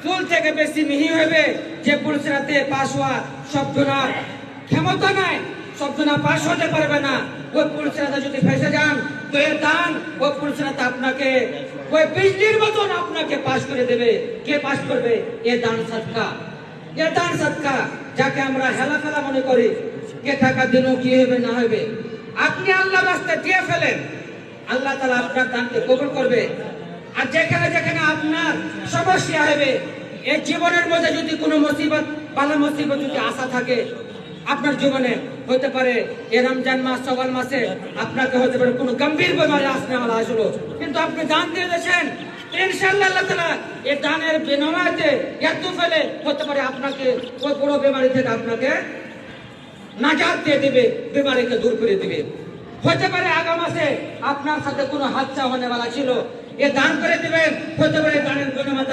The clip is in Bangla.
চুল থেকে বেশি মিহি হবে যে পুরুষরাতে পাশ হওয়া শব্দনার ক্ষমতা নাই, শব্দনা পাশ হতে পারবে না। ওই পুরুষরাতে যদি ফেসে যান তো এর দান ওই পুরুষরাতে আপনাকে ওই বিজলির মতন আপনাকে পাশ করে দেবে। কে পাশ করবে? এ দান সদকা, এ দান সদকা যাকে আমরা হেলা ফেলা মনে করি। কে টাকা দিনও কি হবে না হবে, আপনি আল্লাহ রাস্তায় দিয়ে ফেলেন, আল্লাহ তাআলা আপনার দানকে কবুল করবে। আর যেখানে যেখানে আপনার সমস্যা হবে, এই জীবনের মধ্যে যদি কোনো মুসিবত বালা মুসিবত যদি আসা থাকে আপনার জীবনে, হতে পারে এই রমজান মাস শাওয়াল মাসে আপনাকে হতে পারে কোনো গম্ভীর বেমারি আসনে वाला আসলো, কিন্তু আপনি দান দিয়ে দিয়েছেন, ইনশাআল্লাহ আল্লাহ তাআলা এই দানের বিনিময়ে এত ফেলে হতে পারে আপনাকে ওই বড় বেমারি থেকে আপনাকে নাজাত দিয়ে দিবে, বেমারিকে দূর করে দিবে। হতে পারে আগামী মাসে আপনার সাথে কোনো হাদসা হনে वाला ছিল, এ দান করে দিবেন, হতে পারে দানের বিনিময়ে